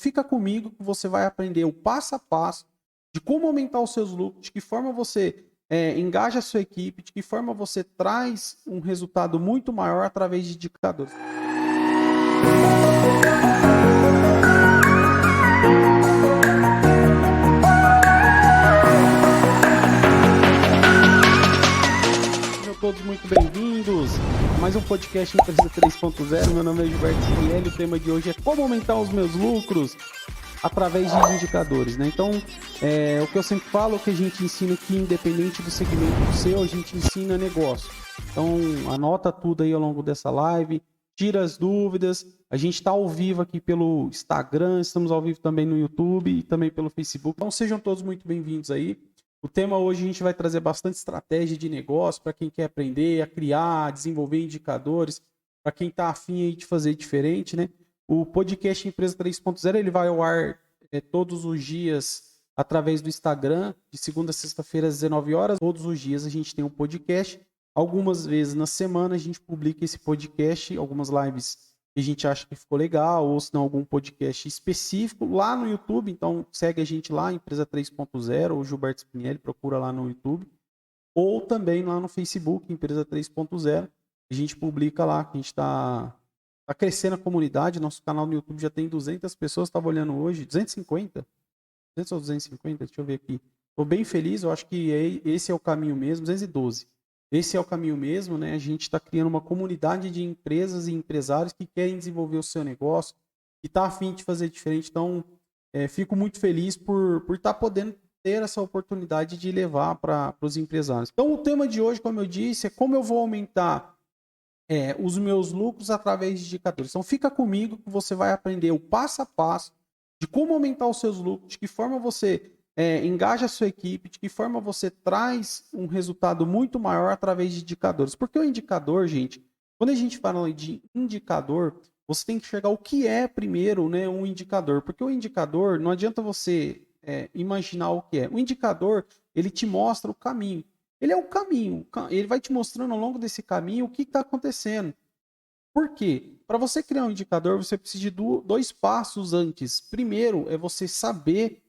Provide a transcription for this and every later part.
Fica comigo que você vai aprender o passo a passo de como aumentar os seus lucros, de que forma você engaja a sua equipe, de que forma você traz um resultado muito maior através de indicadores. Sejam todos muito bem-vindos a mais um podcast Empresa 3.0. Meu nome é Gilberto Spinelli. O tema de hoje é como aumentar os meus lucros através de indicadores, né? Então, o que eu sempre falo é que a gente ensina aqui, independente do segmento do seu, a gente ensina negócio. Então, anota tudo aí ao longo dessa live, tira as dúvidas. A gente está ao vivo aqui pelo Instagram, estamos ao vivo também no YouTube e também pelo Facebook. Então, sejam todos muito bem-vindos aí. O tema hoje a gente vai trazer bastante estratégia de negócio para quem quer aprender a criar, a desenvolver indicadores, para quem está afim aí de fazer diferente, né? O podcast Empresa 3.0 ele vai ao ar todos os dias através do Instagram, de segunda a sexta-feira às 19 horas. Todos os dias a gente tem um podcast. Algumas vezes na semana a gente publica esse podcast, algumas lives que a gente acha que ficou legal, ou se não algum podcast específico lá no YouTube. Então segue a gente lá, Empresa 3.0, ou Gilberto Spinelli, procura lá no YouTube. Ou também lá no Facebook, Empresa 3.0. A gente publica lá, que a gente está crescendo a comunidade. Nosso canal no YouTube já tem 200 pessoas, estava olhando hoje, 250? 200 ou 250? Deixa eu ver aqui. Estou bem feliz, eu acho que esse é o caminho mesmo, 212. Esse é o caminho mesmo, né? A gente está criando uma comunidade de empresas e empresários que querem desenvolver o seu negócio, que está a fim de fazer diferente. Então, fico muito feliz por estar podendo ter essa oportunidade de levar para os empresários. Então, o tema de hoje, como eu disse, é como eu vou aumentar os meus lucros através de indicadores. Então, fica comigo que você vai aprender o passo a passo de como aumentar os seus lucros, de que forma você engaja a sua equipe, de que forma você traz um resultado muito maior através de indicadores. Porque o indicador, gente, quando a gente fala de indicador, você tem que chegar o que é primeiro, né, um indicador. Porque o indicador, não adianta você imaginar o que é. O indicador, ele te mostra o caminho. Ele é o caminho, ele vai te mostrando ao longo desse caminho o que está acontecendo. Por quê? Para você criar um indicador, você precisa de dois passos antes. Primeiro é você saber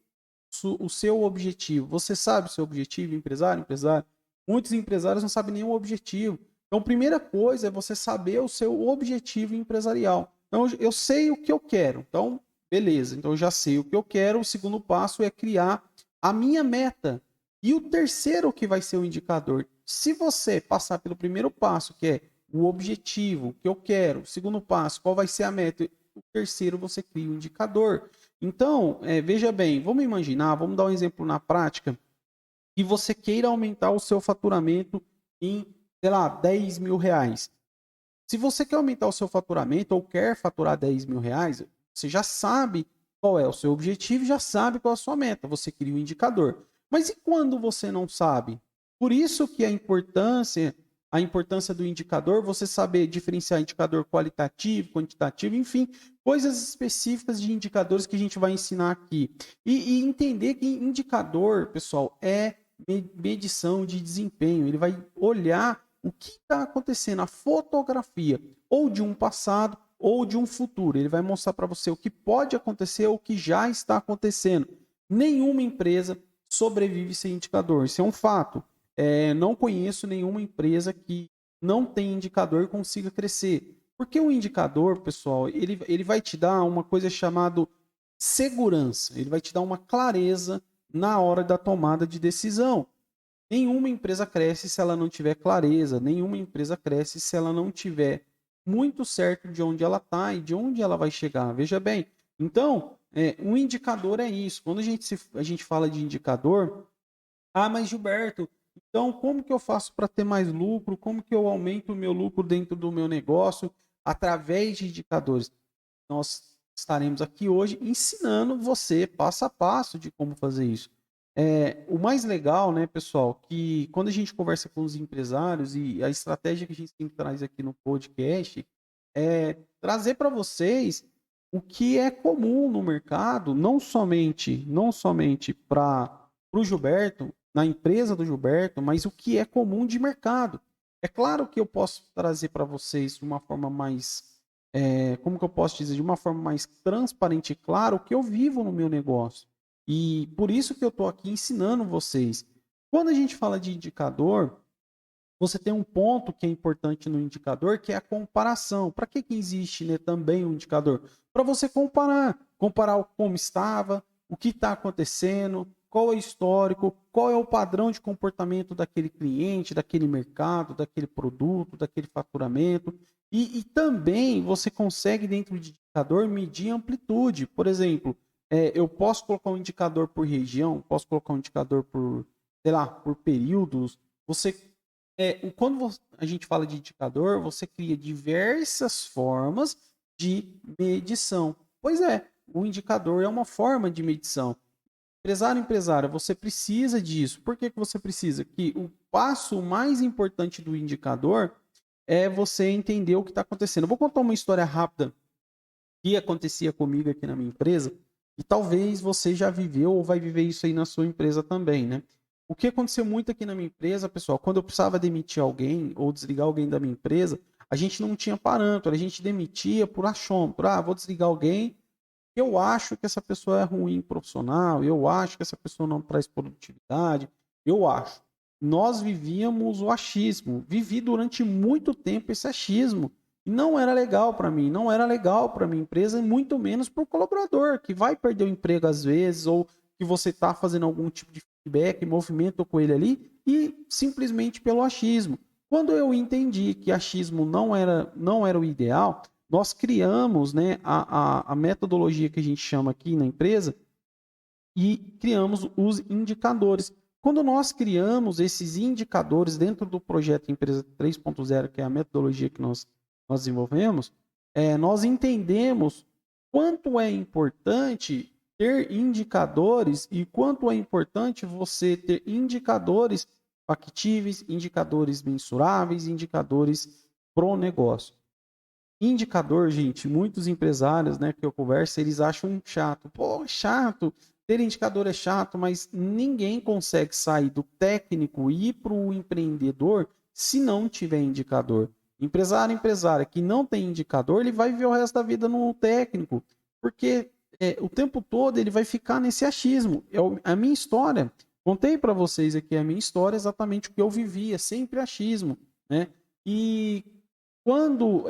o seu objetivo. Você sabe o seu objetivo, empresário? Empresário. Muitos empresários não sabem nem o objetivo. Então, a primeira coisa é você saber o seu objetivo empresarial. Então, eu sei o que eu quero. Então, beleza. Então, eu já sei o que eu quero. O segundo passo é criar a minha meta. E o terceiro que vai ser o indicador. Se você passar pelo primeiro passo, que é o objetivo, o que eu quero, o segundo passo, qual vai ser a meta, o terceiro você cria o indicador. Então, veja bem, vamos imaginar, vamos dar um exemplo na prática, que você queira aumentar o seu faturamento em, sei lá, 10 mil reais. Se você quer aumentar o seu faturamento ou quer faturar 10 mil reais, você já sabe qual é o seu objetivo, já sabe qual é a sua meta, você cria um indicador. Mas e quando você não sabe? Por isso que a importância do indicador, você saber diferenciar indicador qualitativo, quantitativo, enfim, coisas específicas de indicadores que a gente vai ensinar aqui. E entender que indicador, pessoal, é medição de desempenho. Ele vai olhar o que está acontecendo, a fotografia, ou de um passado, ou de um futuro. Ele vai mostrar para você o que pode acontecer ou o que já está acontecendo. Nenhuma empresa sobrevive sem indicador. Isso é um fato. Não conheço nenhuma empresa que não tem indicador e consiga crescer. Porque o indicador, pessoal, ele vai te dar uma coisa chamada segurança. Ele vai te dar uma clareza na hora da tomada de decisão. Nenhuma empresa cresce se ela não tiver clareza, nenhuma empresa cresce se ela não tiver muito certo de onde ela está e de onde ela vai chegar. Veja bem, então, um indicador é isso. Quando a gente fala de indicador, mas Gilberto, então como que eu faço para ter mais lucro? Como que eu aumento o meu lucro dentro do meu negócio através de indicadores? Nós estaremos aqui hoje ensinando você passo a passo de como fazer isso. O mais legal, né, pessoal, que quando a gente conversa com os empresários e a estratégia que a gente sempre traz aqui no podcast é trazer para vocês o que é comum no mercado, não somente para o Gilberto, na empresa do Gilberto, mas o que é comum de mercado. É claro que eu posso trazer para vocês de uma forma mais como que eu posso dizer, de uma forma mais transparente e clara o que eu vivo no meu negócio. E por isso que eu estou aqui ensinando vocês. Quando a gente fala de indicador, você tem um ponto que é importante no indicador, que é a comparação. Para que existe, né, também um indicador? Para você comparar como estava, o que está acontecendo, qual é o histórico, qual é o padrão de comportamento daquele cliente, daquele mercado, daquele produto, daquele faturamento. E também você consegue, dentro do indicador, medir a amplitude. Por exemplo, eu posso colocar um indicador por região, posso colocar um indicador por, sei lá, por períodos. Você quando a gente fala de indicador, você cria diversas formas de medição. Pois é, o indicador é uma forma de medição. Empresária, você precisa disso. Por que você precisa? Que o passo mais importante do indicador é você entender o que está acontecendo. Eu vou contar uma história rápida que acontecia comigo aqui na minha empresa, e talvez você já viveu ou vai viver isso aí na sua empresa também, né? O que aconteceu muito aqui na minha empresa, pessoal, quando eu precisava demitir alguém ou desligar alguém da minha empresa, a gente não tinha parâmetro, a gente demitia por achômetro. Vou desligar alguém, eu acho que essa pessoa é ruim profissional, eu acho que essa pessoa não traz produtividade, eu acho. Nós vivíamos o achismo, vivi durante muito tempo esse achismo. E não era legal para mim, não era legal para minha empresa, e muito menos para o colaborador, que vai perder o emprego às vezes, ou que você está fazendo algum tipo de feedback, movimento com ele ali, e simplesmente pelo achismo. Quando eu entendi que achismo não era o ideal, nós criamos, né, a metodologia que a gente chama aqui na empresa e criamos os indicadores. Quando nós criamos esses indicadores dentro do projeto Empresa 3.0, que é a metodologia que nós desenvolvemos, nós entendemos quanto é importante ter indicadores e quanto é importante você ter indicadores factíveis, indicadores mensuráveis, indicadores pro negócio. Indicador, gente, muitos empresários, né, que eu converso, eles acham chato. Pô, chato, ter indicador é chato, mas ninguém consegue sair do técnico e ir para o empreendedor se não tiver indicador. Empresária que não tem indicador, ele vai viver o resto da vida no técnico, porque o tempo todo ele vai ficar nesse achismo. A minha história, contei para vocês aqui a minha história, exatamente o que eu vivia, sempre achismo, né? E quando,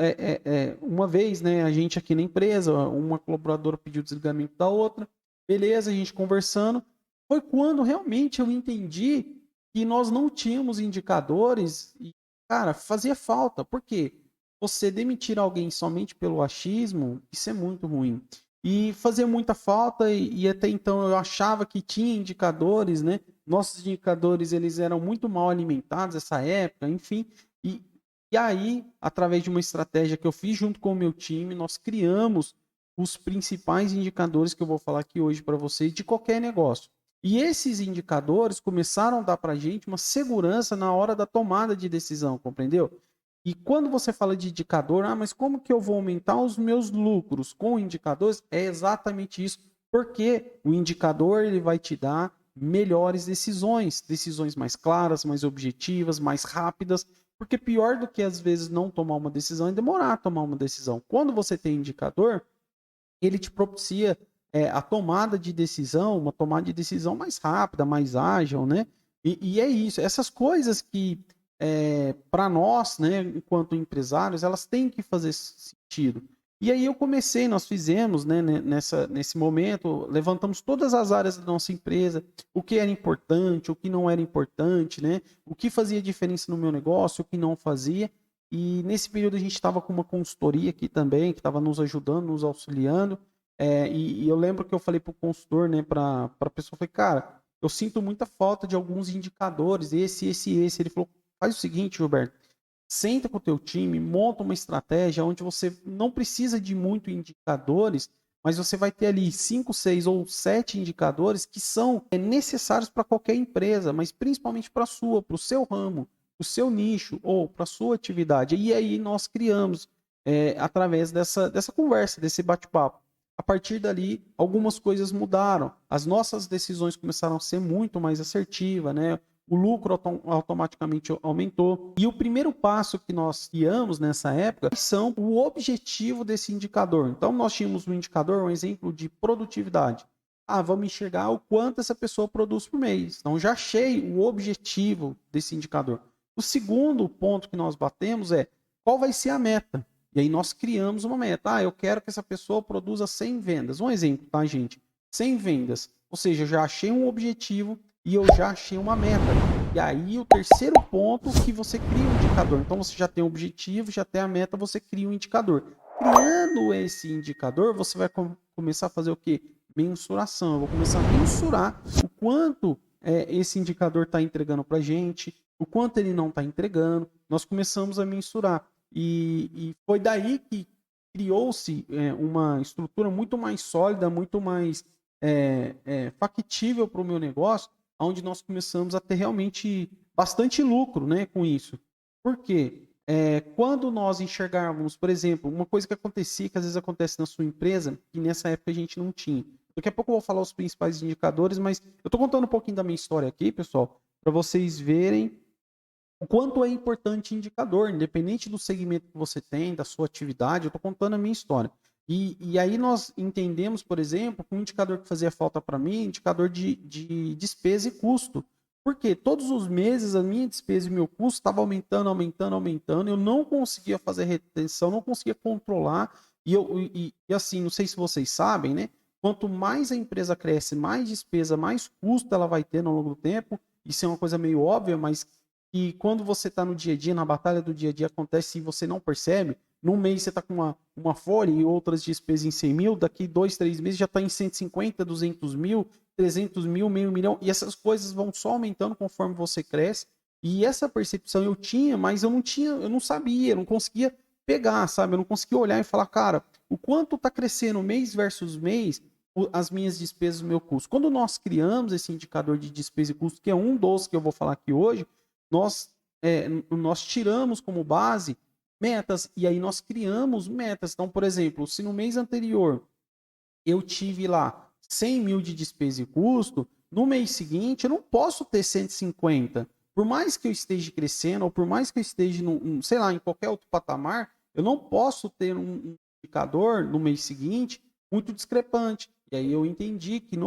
uma vez, né, a gente aqui na empresa, uma colaboradora pediu desligamento da outra, beleza, a gente conversando, foi quando realmente eu entendi que nós não tínhamos indicadores e, cara, fazia falta. Por quê? Você demitir alguém somente pelo achismo, isso é muito ruim. E fazia muita falta e até então eu achava que tinha indicadores, né? Nossos indicadores, eles eram muito mal alimentados nessa época, enfim, e e aí, através de uma estratégia que eu fiz junto com o meu time, nós criamos os principais indicadores que eu vou falar aqui hoje para vocês de qualquer negócio. E esses indicadores começaram a dar para a gente uma segurança na hora da tomada de decisão, compreendeu? E quando você fala de indicador, mas como que eu vou aumentar os meus lucros com indicadores? É exatamente isso, porque o indicador ele vai te dar melhores decisões, decisões mais claras, mais objetivas, mais rápidas, porque pior do que às vezes não tomar uma decisão é demorar a tomar uma decisão. Quando você tem indicador, ele te propicia a tomada de decisão, uma tomada de decisão mais rápida, mais ágil, né? E é isso. Essas coisas que, para nós, né, enquanto empresários, elas têm que fazer sentido. E aí nós fizemos, né, nesse momento, levantamos todas as áreas da nossa empresa, o que era importante, o que não era importante, né? O que fazia diferença no meu negócio, o que não fazia. E nesse período a gente estava com uma consultoria aqui também, que estava nos ajudando, nos auxiliando. E eu lembro que eu falei para o consultor, né, para a pessoa, falei, cara, eu sinto muita falta de alguns indicadores, esse. Ele falou, faz o seguinte, Gilberto, senta com o teu time, monta uma estratégia onde você não precisa de muito indicadores, mas você vai ter ali 5, 6 ou 7 indicadores que são necessários para qualquer empresa, mas principalmente para a sua, para o seu ramo, para o seu nicho ou para a sua atividade. E aí nós criamos, através dessa conversa, desse bate-papo. A partir dali, algumas coisas mudaram. As nossas decisões começaram a ser muito mais assertivas, né? o lucro automaticamente aumentou. E o primeiro passo que nós criamos nessa época são o objetivo desse indicador. Então, nós tínhamos um indicador, um exemplo de produtividade. Ah, vamos enxergar o quanto essa pessoa produz por mês. Então, já achei o objetivo desse indicador. O segundo ponto que nós batemos é qual vai ser a meta. E aí nós criamos uma meta. Ah, eu quero que essa pessoa produza 100 vendas. Um exemplo, tá, gente? 100 vendas. Ou seja, eu já achei um objetivo e eu já achei uma meta. E aí o terceiro ponto que você cria um indicador. Então você já tem o objetivo, já tem a meta, você cria um indicador. Criando esse indicador, você vai começar a fazer o quê? Mensuração. Eu vou começar a mensurar o quanto esse indicador está entregando para a gente, o quanto ele não está entregando. Nós começamos a mensurar. E foi daí que criou-se uma estrutura muito mais sólida, muito mais factível para o meu negócio, onde nós começamos a ter realmente bastante lucro, né, com isso. Por quê? Quando nós enxergarmos, por exemplo, uma coisa que acontecia, que às vezes acontece na sua empresa, que nessa época a gente não tinha. Daqui a pouco eu vou falar os principais indicadores, mas eu estou contando um pouquinho da minha história aqui, pessoal, para vocês verem o quanto é importante indicador, independente do segmento que você tem, da sua atividade, eu estou contando a minha história. E aí nós entendemos, por exemplo, que um indicador que fazia falta para mim, indicador de despesa e custo. Porque todos os meses a minha despesa e meu custo estava aumentando, aumentando, aumentando, eu não conseguia fazer retenção, não conseguia controlar, e assim, não sei se vocês sabem, né? Quanto mais a empresa cresce, mais despesa, mais custo ela vai ter ao longo do tempo. Isso é uma coisa meio óbvia, mas que quando você está no dia a dia, na batalha do dia a dia, acontece e você não percebe. Num mês você está com uma folha e outras despesas em 100 mil, daqui 2, 3 meses já está em 150, 200 mil, 300 mil, meio milhão, e essas coisas vão só aumentando conforme você cresce. E essa percepção eu tinha, mas eu não tinha, eu não sabia, eu não conseguia pegar, sabe? Eu não conseguia olhar e falar, cara, o quanto está crescendo mês versus mês as minhas despesas, o meu custo. Quando nós criamos esse indicador de despesa e custo, que é um dos que eu vou falar aqui hoje, nós tiramos como base metas e aí nós criamos metas. Então, por exemplo, se no mês anterior eu tive lá 100 mil de despesa e custo, no mês seguinte eu não posso ter 150. Por mais que eu esteja crescendo, ou por mais que eu esteja, sei lá, em qualquer outro patamar, eu não posso ter um indicador no mês seguinte muito discrepante. E aí eu entendi que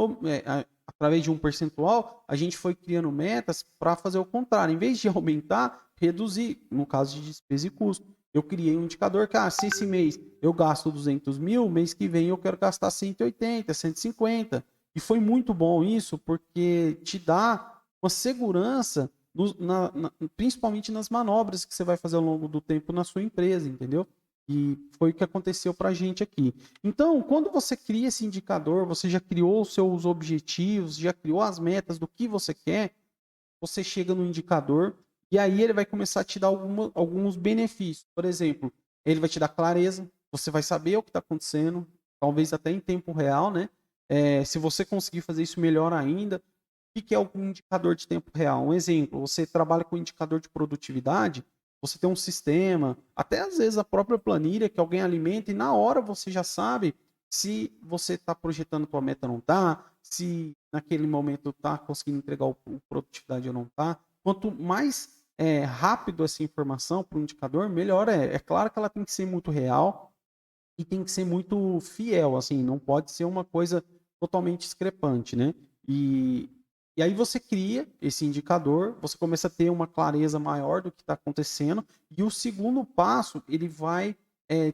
através de um percentual, a gente foi criando metas para fazer o contrário. Em vez de aumentar, reduzir, no caso de despesa e custo. Eu criei um indicador que, se esse mês eu gasto 200 mil, mês que vem eu quero gastar 180, 150. E foi muito bom isso, porque te dá uma segurança, principalmente nas manobras que você vai fazer ao longo do tempo na sua empresa, entendeu? E foi o que aconteceu para a gente aqui. Então, quando você cria esse indicador, você já criou os seus objetivos, já criou as metas do que você quer, você chega no indicador e aí ele vai começar a te dar alguns benefícios. Por exemplo, ele vai te dar clareza, você vai saber o que está acontecendo, talvez até em tempo real, né? Se você conseguir fazer isso melhor ainda, o que é um indicador de tempo real? Um exemplo, você trabalha com indicador de produtividade, você tem um sistema, até às vezes a própria planilha que alguém alimenta e na hora você já sabe se você está projetando tua meta ou não está, se naquele momento está conseguindo entregar o produtividade ou não está. Quanto mais rápido essa informação para o indicador, melhor é. É claro que ela tem que ser muito real e tem que ser muito fiel, assim, não pode ser uma coisa totalmente discrepante, né? E aí você cria esse indicador, você começa a ter uma clareza maior do que está acontecendo, e o segundo passo, ele vai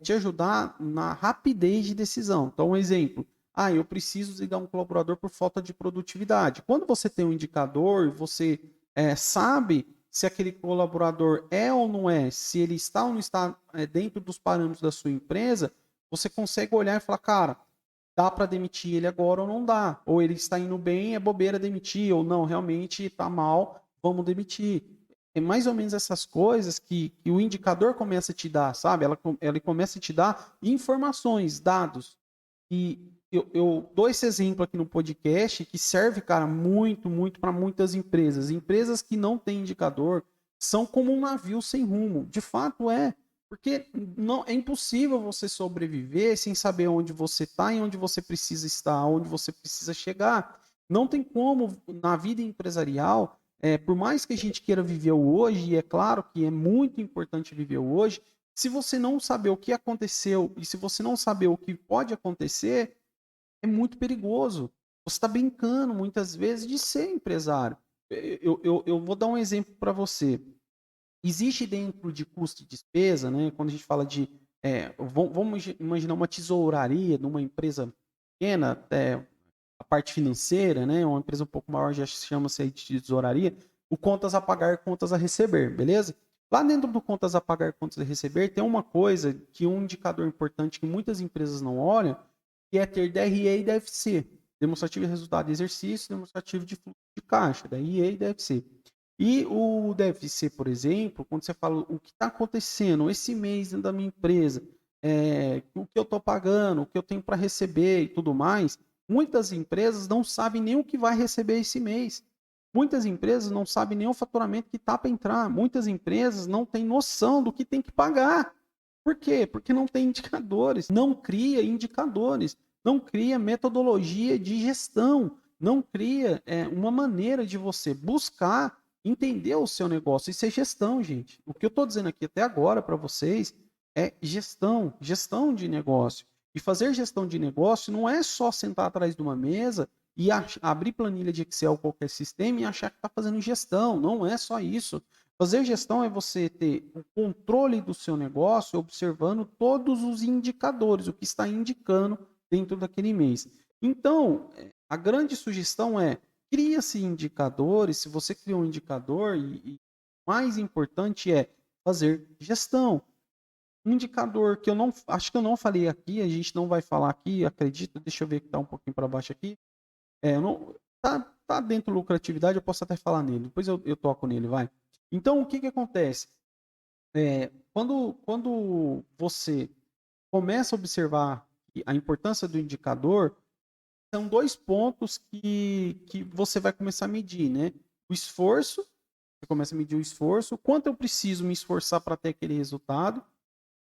te ajudar na rapidez de decisão. Então, um exemplo, eu preciso desligar um colaborador por falta de produtividade. Quando você tem um indicador, você sabe se aquele colaborador é ou não é, se ele está ou não está dentro dos parâmetros da sua empresa, você consegue olhar e falar, cara, dá para demitir ele agora ou não dá. Ou ele está indo bem, é bobeira demitir, ou não, realmente está mal, vamos demitir. É mais ou menos essas coisas que o indicador começa a te dar, sabe? Ela começa a te dar informações, dados. E eu dou esse exemplo aqui no podcast que serve, cara, muito, muito para muitas empresas. Empresas que não têm indicador são como um navio sem rumo. De fato é. Porque não é impossível você sobreviver sem saber onde você está e onde você precisa estar, onde você precisa chegar. Não tem como, na vida empresarial, por mais que a gente queira viver o hoje, e é claro que é muito importante viver o hoje, se você não saber o que aconteceu e se você não saber o que pode acontecer, é muito perigoso. Você está brincando muitas vezes de ser empresário. Eu vou dar um exemplo para você. Existe dentro de custo e despesa, né? Quando a gente fala de. Vamos imaginar uma tesouraria de uma empresa pequena, até a parte financeira, né? Uma empresa um pouco maior já chama-se aí de tesouraria. O contas a pagar, contas a receber, beleza? Lá dentro do contas a pagar, contas a receber, tem uma coisa que um indicador importante que muitas empresas não olham, que é ter DRE e DFC, demonstrativo de resultado de exercício, demonstrativo de fluxo de caixa, DRE e DFC. E o DFC, por exemplo, quando você fala o que está acontecendo esse mês dentro da minha empresa, o que eu estou pagando, o que eu tenho para receber e tudo mais, muitas empresas não sabem nem o que vai receber esse mês. Muitas empresas não sabem nem o faturamento que está para entrar. Muitas empresas não têm noção do que tem que pagar. Por quê? Porque não tem indicadores, não cria indicadores, não cria metodologia de gestão, não cria uma maneira de você buscar entender o seu negócio. Isso é gestão, gente. O que eu estou dizendo aqui até agora para vocês é gestão, gestão de negócio. E fazer gestão de negócio não é só sentar atrás de uma mesa e abrir planilha de Excel, qualquer sistema, e achar que está fazendo gestão. Não é só isso. Fazer gestão é você ter o controle do seu negócio, observando todos os indicadores, o que está indicando dentro daquele mês. Então, a grande sugestão é, cria-se indicadores, se você criou um indicador, e mais importante é fazer gestão. Um indicador que eu não, acho que eu não falei aqui, a gente não vai falar aqui, acredito, deixa eu ver que está um pouquinho para baixo aqui. Tá dentro da lucratividade, eu posso até falar nele, depois eu toco nele, vai. Então, o que acontece? Quando você começa a observar a importância do indicador, são dois pontos que você vai começar a medir, né? O esforço, você começa a medir o esforço, o quanto eu preciso me esforçar para ter aquele resultado,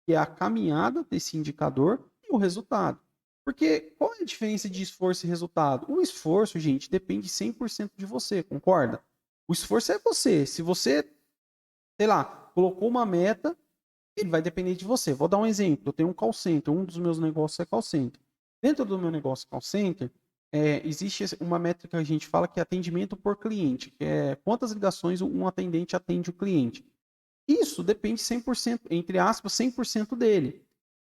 que é a caminhada desse indicador, e o resultado. Porque qual é a diferença de esforço e resultado? O esforço, gente, depende 100% de você, concorda? O esforço é você. Se você, sei lá, colocou uma meta, ele vai depender de você. Vou dar um exemplo. Eu tenho um call center. Um dos meus negócios é call center. Dentro do meu negócio call center, existe uma métrica que a gente fala que é atendimento por cliente, que é quantas ligações um atendente atende o cliente. Isso depende 100%, entre aspas, 100% dele.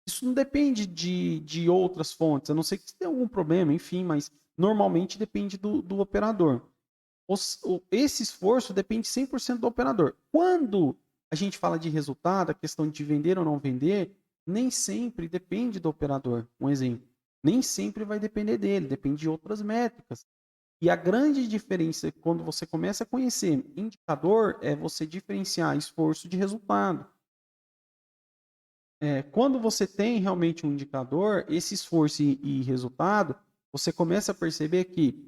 Isso não depende de outras fontes, a não ser que você tenha algum problema, enfim, mas normalmente depende do operador. Esse esforço depende 100% do operador. Quando a gente fala de resultado, a questão de vender ou não vender, nem sempre depende do operador. Um exemplo. Nem sempre vai depender dele, depende de outras métricas. E a grande diferença quando você começa a conhecer indicador é você diferenciar esforço de resultado. Quando você tem realmente um indicador, esse esforço e resultado, você começa a perceber que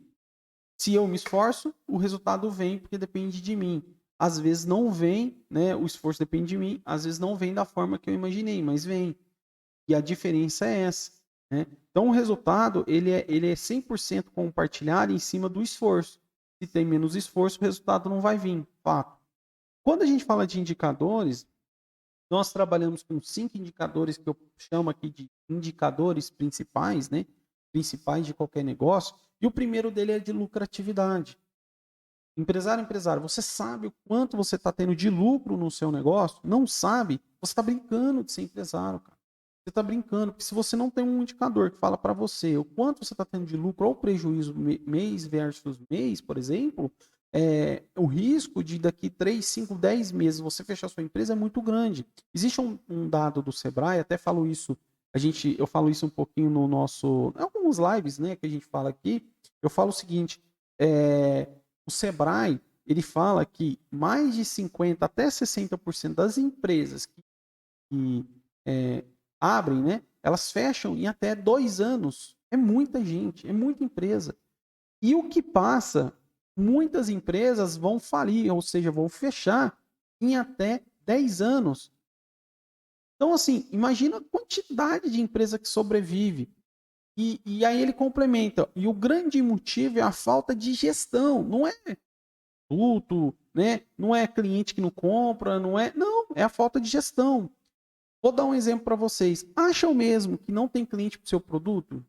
se eu me esforço, o resultado vem porque depende de mim. Às vezes não vem, né? O esforço depende de mim, às vezes não vem da forma que eu imaginei, mas vem. E a diferença é essa, né? Então o resultado, ele é 100% compartilhado em cima do esforço. Se tem menos esforço, o resultado não vai vir, fato. Quando a gente fala de indicadores, nós trabalhamos com 5 indicadores que eu chamo aqui de indicadores principais, né? Principais de qualquer negócio. E o primeiro dele é de lucratividade. Empresário, você sabe o quanto você está tendo de lucro no seu negócio? Não sabe? Você está brincando de ser empresário, cara. Você está brincando, porque se você não tem um indicador que fala para você o quanto você está tendo de lucro ou prejuízo mês versus mês, por exemplo, o risco de daqui 3, 5, 10 meses você fechar sua empresa é muito grande. Existe um dado do Sebrae, até falo isso, eu falo isso um pouquinho no nosso, em alguns lives, né, que a gente fala aqui. Eu falo o seguinte, o Sebrae, ele fala que mais de 50 até 60% das empresas que abrem, né, elas fecham em até 2 anos. É muita gente, é muita empresa. E o que passa, muitas empresas vão falir, ou seja, vão fechar em até 10 anos. Então, assim, imagina a quantidade de empresa que sobrevive. E aí ele complementa. E o grande motivo é a falta de gestão. Não é produto, né? Não é cliente que não compra, não, é a falta de gestão. Vou dar um exemplo para vocês. Acham mesmo que não tem cliente para o seu produto?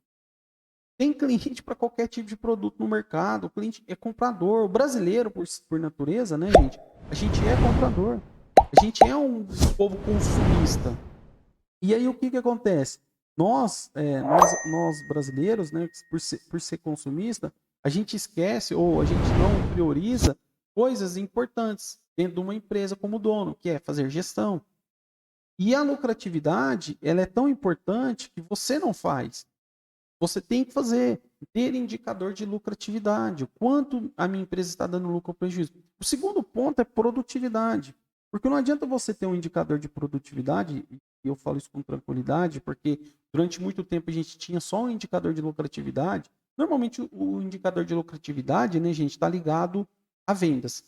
Tem cliente para qualquer tipo de produto no mercado. O cliente é comprador. O brasileiro, por natureza, né, gente? A gente é comprador. A gente é um povo consumista. E aí o que acontece? Nós brasileiros, né, por ser consumista, a gente esquece ou a gente não prioriza coisas importantes dentro de uma empresa como dono, que é fazer gestão. E a lucratividade, ela é tão importante que você não faz. Você tem que fazer, ter indicador de lucratividade, o quanto a minha empresa está dando lucro ou prejuízo. O segundo ponto é produtividade, porque não adianta você ter um indicador de produtividade, e eu falo isso com tranquilidade, porque durante muito tempo a gente tinha só um indicador de lucratividade. Normalmente o indicador de lucratividade, né, gente, está ligado a vendas.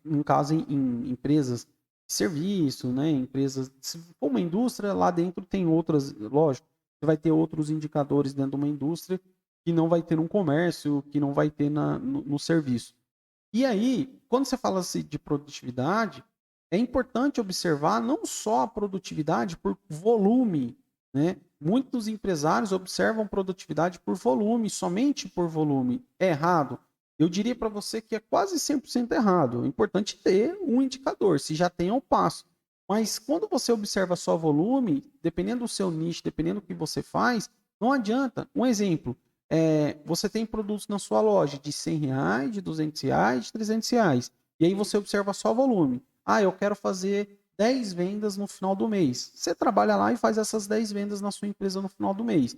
No caso, em empresas de serviço, né, empresas, se for uma indústria, lá dentro tem outras, lógico, você vai ter outros indicadores dentro de uma indústria que não vai ter no comércio, que não vai ter no serviço. E aí, quando você fala assim de produtividade, é importante observar não só a produtividade por volume, né? Muitos empresários observam produtividade por volume, somente por volume. É errado? Eu diria para você que é quase 100% errado. É importante ter um indicador, se já tem, eu passo. Mas quando você observa só volume, dependendo do seu nicho, dependendo do que você faz, não adianta. Um exemplo, você tem produtos na sua loja de R$ 100, de R$ 200, de R$ 300. E aí você observa só volume. Ah, eu quero fazer 10 vendas no final do mês. Você trabalha lá e faz essas 10 vendas na sua empresa no final do mês.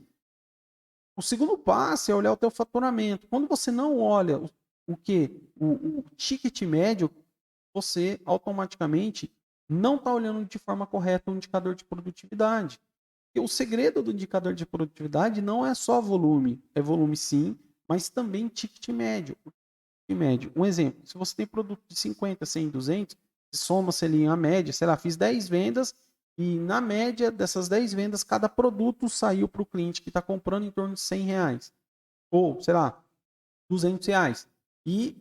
O segundo passo é olhar o teu faturamento. Quando você não olha o que? O ticket médio, você automaticamente não está olhando de forma correta o indicador de produtividade. E o segredo do indicador de produtividade não é só volume. É volume sim, mas também ticket médio. Ticket médio. Um exemplo, se você tem produto de 50, 100, 200, soma-se ali a média, sei lá, fiz 10 vendas e na média dessas 10 vendas, cada produto saiu para o cliente que está comprando em torno de R$ 100. Ou, sei lá, R$ 200. E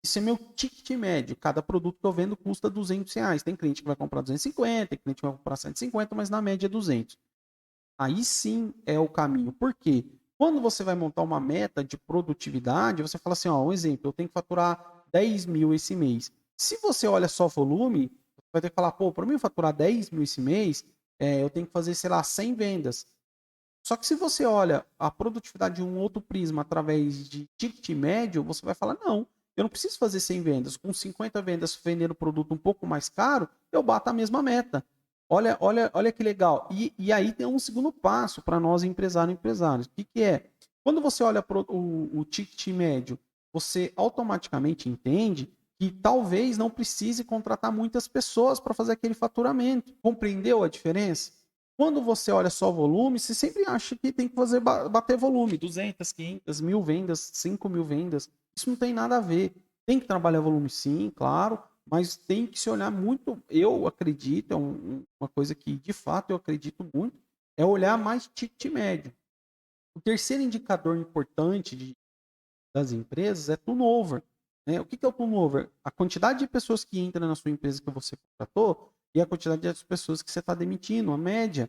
isso é meu ticket médio. Cada produto que eu vendo custa R$ 200. Tem cliente que vai comprar 250, tem cliente que vai comprar 150, mas na média é 200. Aí sim é o caminho. Por quê? Quando você vai montar uma meta de produtividade, você fala assim, ó, um exemplo, eu tenho que faturar 10 mil esse mês. Se você olha só volume, você vai ter que falar, pô, para mim faturar 10 mil esse mês, eu tenho que fazer, sei lá, 100 vendas. Só que se você olha a produtividade de um outro prisma através de ticket médio, você vai falar, não, eu não preciso fazer 100 vendas. Com 50 vendas vendendo produto um pouco mais caro, eu bato a mesma meta. Olha que legal. E aí tem um segundo passo para nós empresários. O que é? Quando você olha o ticket médio, você automaticamente entende que talvez não precise contratar muitas pessoas para fazer aquele faturamento. Compreendeu a diferença? Quando você olha só volume, você sempre acha que tem que fazer bater volume, 200, 500, 1000 vendas, 5.000 vendas. Isso não tem nada a ver. Tem que trabalhar volume sim, claro, mas tem que se olhar muito. Eu acredito, uma coisa que de fato eu acredito muito, é olhar mais ticket médio. O terceiro indicador importante das empresas é turnover. Né? O que é o turnover? A quantidade de pessoas que entram na sua empresa que você contratou e a quantidade de pessoas que você está demitindo, a média.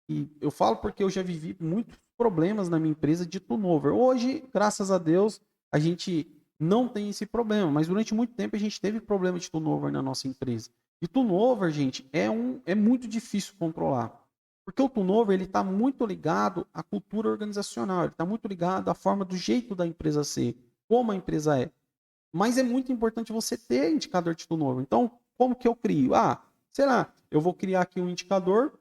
E eu falo porque eu já vivi muitos problemas na minha empresa de turnover. Hoje, graças a Deus, a gente não tem esse problema, mas durante muito tempo a gente teve problema de turnover na nossa empresa. E turnover, gente, é muito difícil controlar. Porque o turnover ele está muito ligado à cultura organizacional, ele está muito ligado à forma do jeito da empresa ser, como a empresa é. Mas é muito importante você ter indicador de turnover. Então, como que eu crio? Sei lá, eu vou criar aqui um indicador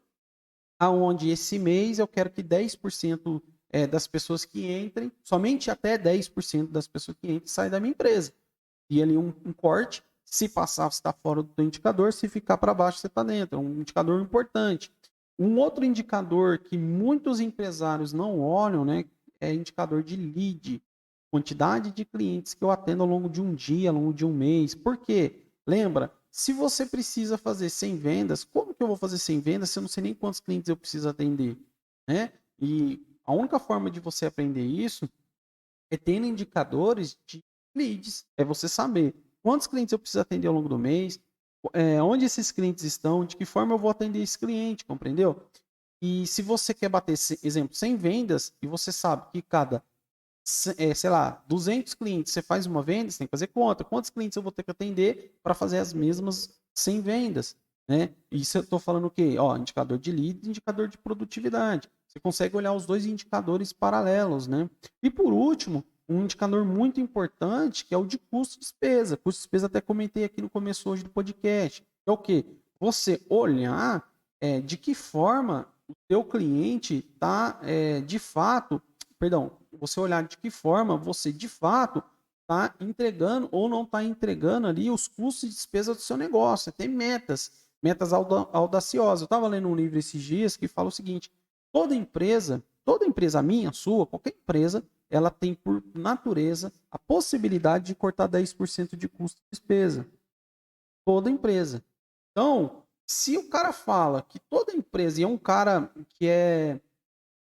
aonde esse mês eu quero que 10% das pessoas que entrem, somente até 10% das pessoas que entrem saem da minha empresa. E ali um corte, se passar você está fora do indicador, se ficar para baixo você está dentro, é um indicador importante. Um outro indicador que muitos empresários não olham, né, é indicador de lead, quantidade de clientes que eu atendo ao longo de um dia, ao longo de um mês. Por quê? Lembra, se você precisa fazer 100 vendas, como que eu vou fazer 100 vendas se eu não sei nem quantos clientes eu preciso atender? Né? E a única forma de você aprender isso é tendo indicadores de Leads. É você saber quantos clientes eu preciso atender ao longo do mês, onde esses clientes estão, de que forma eu vou atender esse cliente, compreendeu? E se você quer bater, exemplo, 100 vendas, e você sabe que cada, sei lá, 200 clientes você faz uma venda, você tem que fazer conta. Quantos clientes eu vou ter que atender para fazer as mesmas 100 vendas? Né? Isso eu estou falando o quê? Ó, indicador de lead, indicador de produtividade. Você consegue olhar os dois indicadores paralelos, né? E por último, um indicador muito importante, que é o de custo-despesa. Custo-despesa até comentei aqui no começo hoje do podcast. É o quê? Você olhar de que forma o teu cliente está, de fato, perdão, você olhar de que forma você, de fato, está entregando ou não está entregando ali os custos e despesas do seu negócio. Você tem metas audaciosas. Eu estava lendo um livro esses dias que fala o seguinte, toda empresa minha, sua, qualquer empresa, ela tem por natureza a possibilidade de cortar 10% de custo e despesa. Toda empresa. Então, se o cara fala que toda empresa, e é um cara que é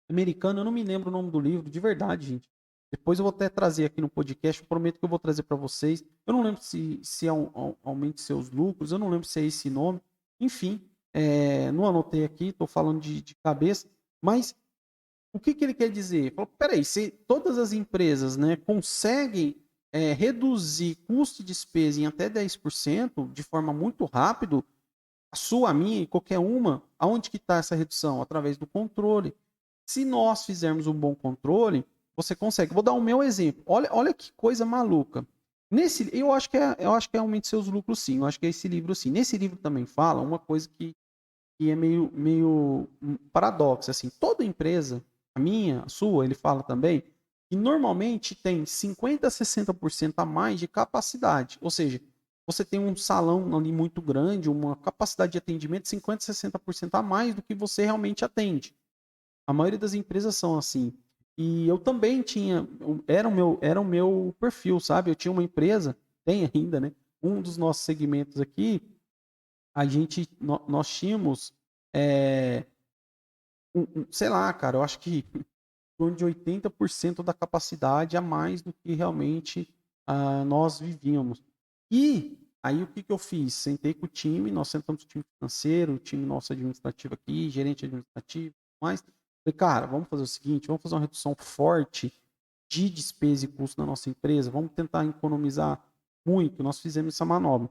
americano, eu não me lembro o nome do livro, de verdade, gente. Depois eu vou até trazer aqui no podcast, eu prometo que eu vou trazer para vocês. Eu não lembro se é aumente seus lucros, eu não lembro se é esse nome. Enfim, não anotei aqui, estou falando de cabeça. Mas o que ele quer dizer? Ele falou, peraí, se todas as empresas, né, conseguem reduzir custo e despesa em até 10% de forma muito rápido, a sua, a minha e qualquer uma, aonde que está essa redução? Através do controle. Se nós fizermos um bom controle, você consegue. Vou dar o meu exemplo. Olha que coisa maluca. Eu acho que é aumente seus lucros sim. Eu acho que é esse livro sim. Nesse livro também fala uma coisa que é meio paradoxo assim. Toda empresa, a minha, a sua, ele fala também, que normalmente tem 50 a 60% a mais de capacidade. Ou seja, você tem um salão ali muito grande, uma capacidade de atendimento de 50 a 60% a mais do que você realmente atende. A maioria das empresas são assim. E eu também tinha, era o meu perfil, sabe? Eu tinha uma empresa, tem ainda, né? Um dos nossos segmentos aqui, nós tínhamos, é, sei lá, cara, eu acho que em torno de 80% da capacidade a mais do que realmente nós vivíamos. E aí o que eu fiz? Sentei com o time, nós sentamos com o time financeiro, o time nosso administrativo aqui, gerente administrativo, mais. Falei, cara, vamos fazer o seguinte, vamos fazer uma redução forte de despesa e custo na nossa empresa, vamos tentar economizar muito. Nós fizemos essa manobra.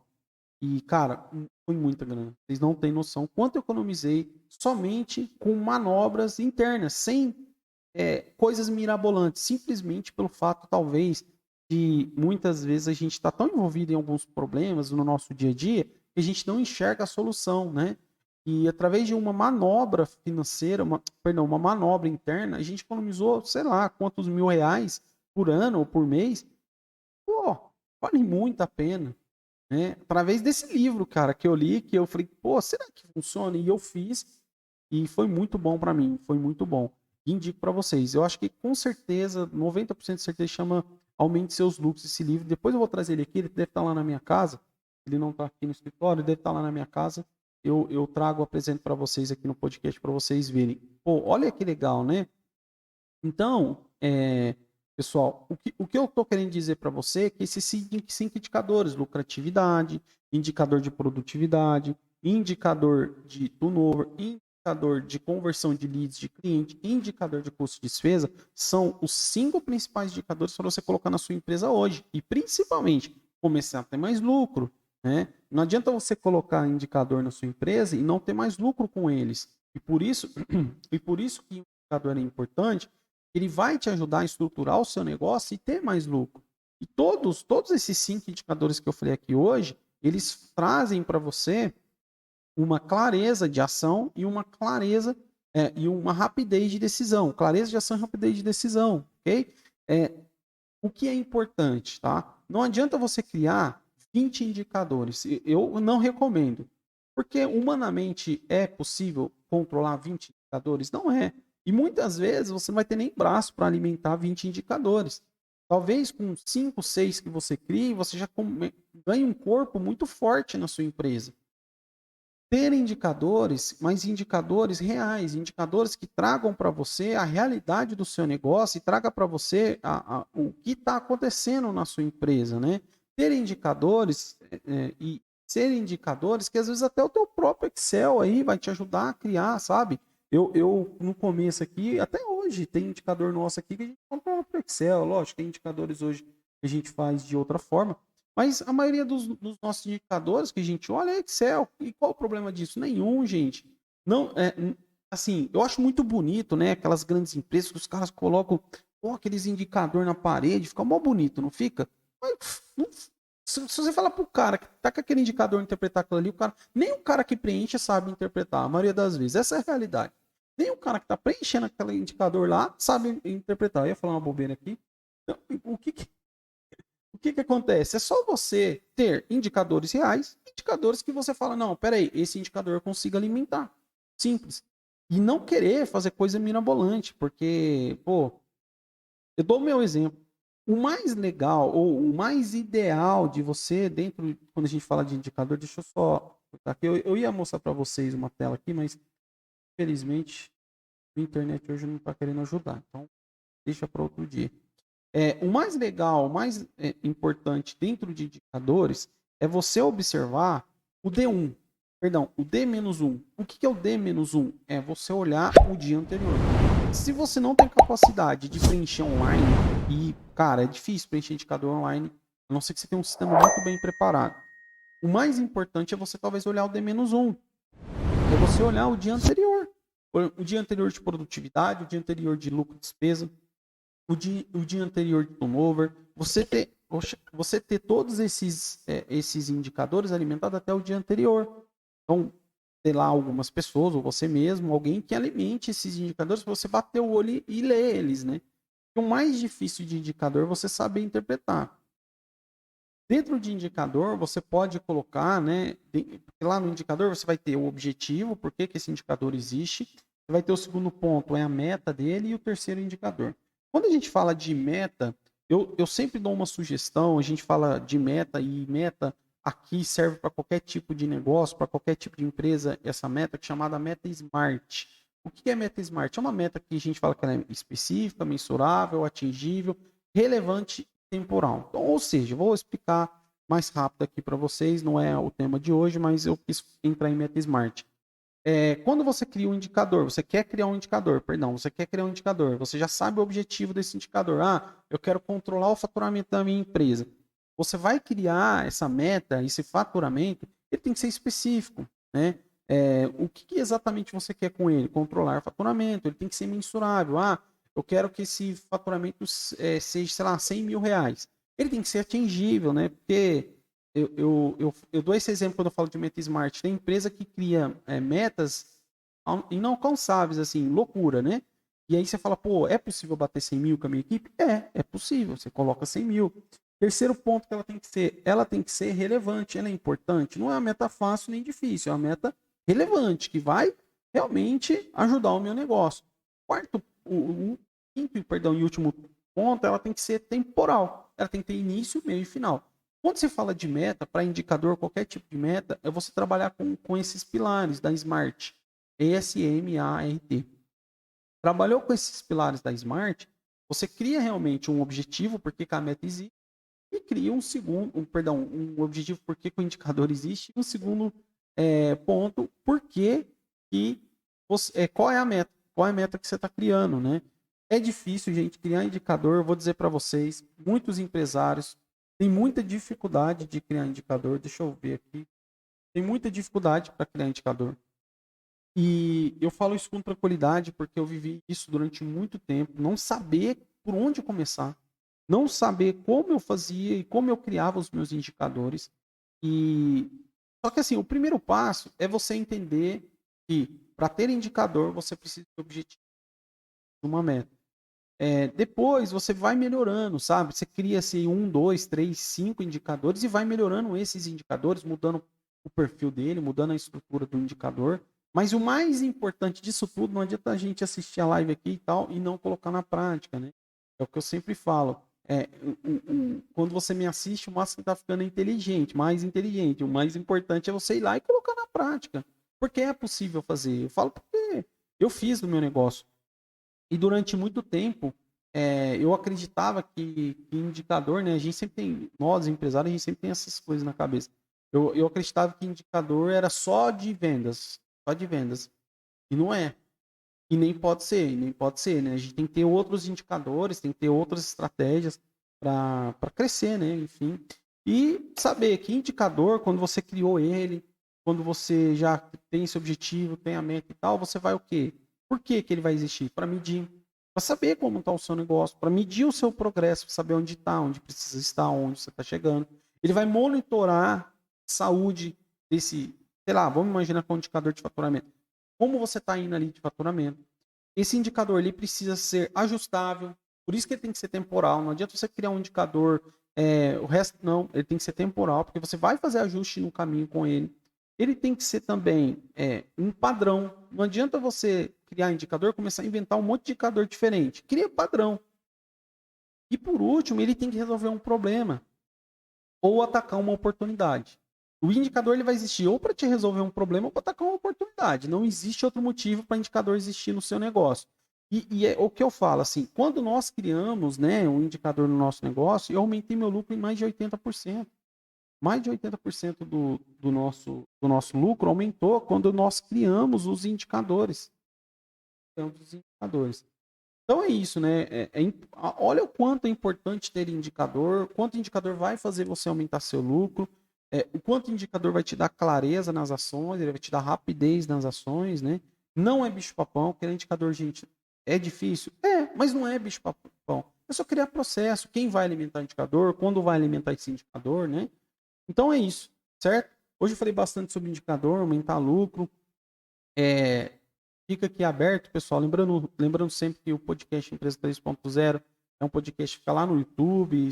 E, cara, foi muita grana. Vocês não têm noção quanto eu economizei somente com manobras internas, sem coisas mirabolantes, simplesmente pelo fato, talvez, de muitas vezes a gente está tão envolvido em alguns problemas no nosso dia a dia que a gente não enxerga a solução, né? E através de uma manobra financeira, uma manobra interna, a gente economizou, sei lá, quantos mil reais por ano ou por mês. Pô, vale muito a pena, né? Através desse livro, cara, que eu li, que eu falei, pô, será que funciona? E eu fiz, e foi muito bom para mim, foi muito bom. E indico para vocês. Eu acho que com certeza, 90% de certeza chama Aumente Seus Lucros esse livro. Depois eu vou trazer ele aqui, ele deve estar lá na minha casa. Ele não está aqui no escritório, ele deve estar lá na minha casa. Eu trago, apresento para vocês aqui no podcast para vocês verem. Pô, olha que legal, né? Então, pessoal, o que eu estou querendo dizer para você é que esses cinco indicadores, lucratividade, indicador de produtividade, indicador de turnover, indicador de conversão de leads de cliente, indicador de custo de despesa, são os 5 principais indicadores para você colocar na sua empresa hoje. E principalmente, começar a ter mais lucro. Né? Não adianta você colocar indicador na sua empresa e não ter mais lucro com eles. E por isso que o indicador é importante, ele vai te ajudar a estruturar o seu negócio e ter mais lucro. E todos esses 5 indicadores que eu falei aqui hoje, eles trazem para você uma clareza de ação e uma clareza e uma rapidez de decisão. Clareza de ação e rapidez de decisão, ok? O que é importante, tá? Não adianta você criar 20 indicadores. Eu não recomendo. Porque humanamente é possível controlar 20 indicadores? Não é. E muitas vezes você não vai ter nem braço para alimentar 20 indicadores. Talvez com 5, 6 que você crie, você já ganhe um corpo muito forte na sua empresa. ter indicadores, mas indicadores reais, indicadores que tragam para você a realidade do seu negócio e traga para você o que está acontecendo na sua empresa, né? Ter indicadores e ser indicadores que às vezes até o teu próprio Excel aí vai te ajudar a criar, sabe? Eu no começo aqui, até hoje, tem indicador nosso aqui que a gente controla para Excel, lógico, tem indicadores hoje que a gente faz de outra forma, mas a maioria dos nossos indicadores que a gente olha é Excel. E qual o problema disso? Nenhum, gente. Não, assim, eu acho muito bonito, né? Aquelas grandes empresas que os caras colocam aqueles indicadores na parede, fica mó bonito, não fica? Mas, se você falar pro cara que tá com aquele indicador interpretar aquilo ali, nem o cara que preenche sabe interpretar, a maioria das vezes. Essa é a realidade. Nem o cara que tá preenchendo aquele indicador lá sabe interpretar. Eu ia falar uma bobeira aqui. Então, o que acontece? É só você ter indicadores reais, indicadores que você fala, não, peraí, esse indicador eu consigo alimentar. Simples. E não querer fazer coisa mirabolante, porque, pô, eu dou o meu exemplo. O mais legal, ou o mais ideal de você, dentro, quando a gente fala de indicador, deixa eu só cortar aqui. Eu ia mostrar para vocês uma tela aqui, mas, infelizmente, a internet hoje não está querendo ajudar. Então, deixa para outro dia. O mais legal, o mais importante dentro de indicadores é você observar o D1, perdão, o D-1. O que é o D-1? É você olhar o dia anterior. Se você não tem capacidade de preencher online, e, cara, é difícil preencher indicador online, a não ser que você tenha um sistema muito bem preparado. O mais importante é você talvez olhar o D-1. É você olhar o dia anterior. O dia anterior de produtividade, o dia anterior de lucro e despesa, o dia anterior de turnover, você ter todos esses indicadores alimentados até o dia anterior. Então, sei lá, algumas pessoas, ou você mesmo, alguém que alimente esses indicadores para você bater o olho e ler eles, né? O mais difícil de indicador é você saber interpretar. Dentro de indicador, você pode colocar, né? Lá no indicador você vai ter o objetivo, por que esse indicador existe. Você vai ter o segundo ponto, é a meta dele, e o terceiro indicador. Quando a gente fala de meta, eu sempre dou uma sugestão, a gente fala de meta, e meta aqui serve para qualquer tipo de negócio, para qualquer tipo de empresa, essa meta que é chamada meta SMART. O que é meta SMART? É uma meta que a gente fala que ela é específica, mensurável, atingível, relevante e temporal. Então, ou seja, vou explicar mais rápido aqui para vocês, não é o tema de hoje, mas eu quis entrar em meta SMART. Quando você cria um indicador, você quer criar um indicador, perdão, você quer criar um indicador, você já sabe o objetivo desse indicador. Ah, eu quero controlar o faturamento da minha empresa. Você vai criar essa meta, esse faturamento, ele tem que ser específico, né? O que exatamente você quer com ele? Controlar o faturamento, ele tem que ser mensurável. Ah, eu quero que esse faturamento seja, sei lá, 100 mil reais. Ele tem que ser atingível, né? Porque eu dou esse exemplo quando eu falo de meta smart. Tem empresa que cria metas inalcançáveis, assim, loucura, né? E aí você fala, pô, é possível bater 100 mil com a minha equipe? É possível. Você coloca 100 mil. Terceiro ponto que ela tem que ser relevante, ela é importante. Não é uma meta fácil nem difícil, é uma meta relevante, que vai realmente ajudar o meu negócio. O quinto, perdão, e último ponto, ela tem que ser temporal. Ela tem que ter início, meio e final. Quando você fala de meta, para indicador, qualquer tipo de meta, é você trabalhar com esses pilares da SMART. ESMART. Trabalhou com esses pilares da SMART, você cria realmente um objetivo, porque a meta existe, e cria um objetivo porque o indicador existe, e um segundo ponto, porque qual é a meta? Qual é a meta que você está criando, né? É difícil, gente, criar indicador. Eu vou dizer para vocês, muitos empresários têm muita dificuldade de criar indicador. Deixa eu ver aqui. Tem muita dificuldade para criar indicador. E eu falo isso com tranquilidade porque eu vivi isso durante muito tempo. Não saber por onde começar. Não saber como eu fazia e como eu criava os meus indicadores. Só que assim, o primeiro passo é você entender que para ter indicador você precisa de objetivo, de uma meta. Depois você vai melhorando, sabe? Você cria assim, 1, 2, 3, 5 indicadores e vai melhorando esses indicadores, mudando o perfil dele, mudando a estrutura do indicador. Mas o mais importante disso tudo, não adianta a gente assistir a live aqui e tal e não colocar na prática, né? É o que eu sempre falo. Quando você me assiste, o máximo que está ficando é inteligente, mais inteligente. O mais importante é você ir lá e colocar na prática. Porque é possível fazer. Eu falo porque eu fiz no meu negócio. E durante muito tempo, eu acreditava que indicador, né? A gente sempre tem, nós empresários, a gente sempre tem essas coisas na cabeça. Eu acreditava que indicador era só de vendas. Só de vendas. E não é. E nem pode ser, né? A gente tem que ter outros indicadores, tem que ter outras estratégias para crescer, né? Enfim. E saber que indicador, quando você criou ele, quando você já tem esse objetivo, tem a meta e tal, você vai o quê? Por que que ele vai existir? Para medir, para saber como está o seu negócio, para medir o seu progresso, para saber onde está, onde precisa estar, onde você está chegando. Ele vai monitorar a saúde desse, sei lá, vamos imaginar com um indicador de faturamento. Como você está indo ali de faturamento. Esse indicador ele precisa ser ajustável, por isso que ele tem que ser temporal. Não adianta você criar um indicador, o resto não, ele tem que ser temporal, porque você vai fazer ajuste no caminho com ele. Ele tem que ser também um padrão. Não adianta você criar indicador e começar a inventar um monte de indicador diferente. Cria padrão. E por último, ele tem que resolver um problema ou atacar uma oportunidade. O indicador ele vai existir ou para te resolver um problema ou para atacar uma oportunidade. Não existe outro motivo para o indicador existir no seu negócio. E é o que eu falo, assim, quando nós criamos, né, um indicador no nosso negócio, eu aumentei meu lucro em mais de 80%. Mais de 80% do nosso lucro aumentou quando nós criamos os indicadores. Então é isso, né? Olha o quanto é importante ter indicador, quanto indicador vai fazer você aumentar seu lucro, o quanto indicador vai te dar clareza nas ações, ele vai te dar rapidez nas ações, né? Não é bicho-papão, criar indicador, gente, é difícil? Mas não é bicho-papão. É só criar processo, quem vai alimentar o indicador, quando vai alimentar esse indicador, né? Então é isso, certo? Hoje eu falei bastante sobre indicador, aumentar lucro. Fica aqui aberto, pessoal. Lembrando sempre que o podcast Empresa 3.0 é um podcast que fica lá no YouTube,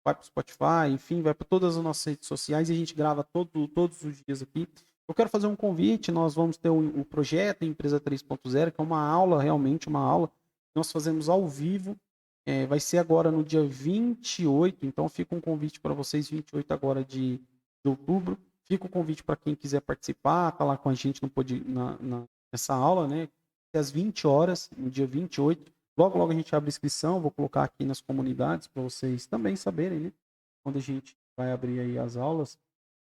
vai para o Spotify, enfim, vai para todas as nossas redes sociais e a gente grava todos os dias aqui. Eu quero fazer um convite, nós vamos ter o projeto Empresa 3.0, que é uma aula, realmente uma aula, que nós fazemos ao vivo. Vai ser agora no dia 28, então fica um convite para vocês, 28 agora de outubro. Fica o convite para quem quiser participar, tá lá com a gente nessa aula, né? Às 20 horas, no dia 28. Logo a gente abre inscrição, vou colocar aqui nas comunidades para vocês também saberem, né? Quando a gente vai abrir aí as aulas,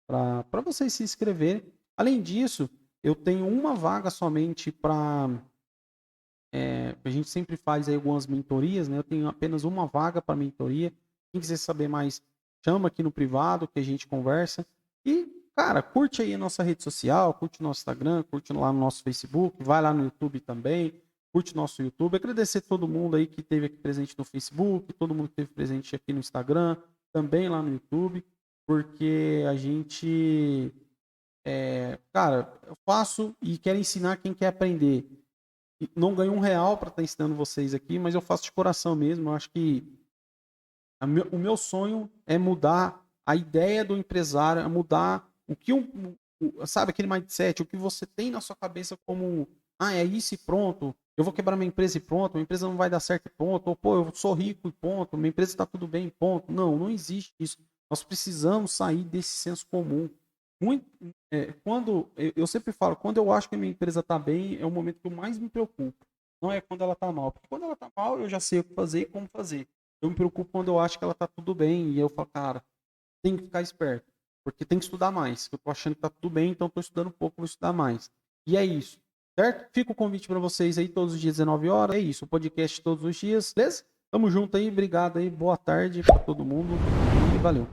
para vocês se inscreverem. Além disso, eu tenho uma vaga somente para... a gente sempre faz aí algumas mentorias, né? Eu tenho apenas uma vaga para mentoria. Quem quiser saber mais, chama aqui no privado que a gente conversa. E, cara, curte aí a nossa rede social, curte o nosso Instagram, curte lá no nosso Facebook, vai lá no YouTube também, curte o nosso YouTube. Agradecer todo mundo aí que esteve aqui presente no Facebook, todo mundo que esteve presente aqui no Instagram, também lá no YouTube, porque a gente, cara, eu faço e quero ensinar quem quer aprender. Não ganho R$1 para estar ensinando vocês aqui, mas eu faço de coração mesmo. Eu acho que o meu sonho é mudar a ideia do empresário, é mudar o que sabe, aquele mindset, o que você tem na sua cabeça como, é isso e pronto, eu vou quebrar minha empresa e pronto, minha empresa não vai dar certo e pronto, ou pô, eu sou rico e ponto, minha empresa está tudo bem e ponto. Não existe isso. Nós precisamos sair desse senso comum. Quando eu sempre falo, quando eu acho que a minha empresa está bem, é o momento que eu mais me preocupo. Não é quando ela está mal, porque quando ela está mal, eu já sei o que fazer e como fazer. Eu me preocupo quando eu acho que ela está tudo bem e eu falo, cara, tem que ficar esperto, porque tem que estudar mais. Eu tô achando que tá tudo bem, então tô estudando um pouco, vou estudar mais. E é isso, certo? Fica o convite para vocês aí todos os dias, 19 horas. É isso, o podcast todos os dias, beleza? Tamo junto aí, obrigado aí, boa tarde para todo mundo e valeu.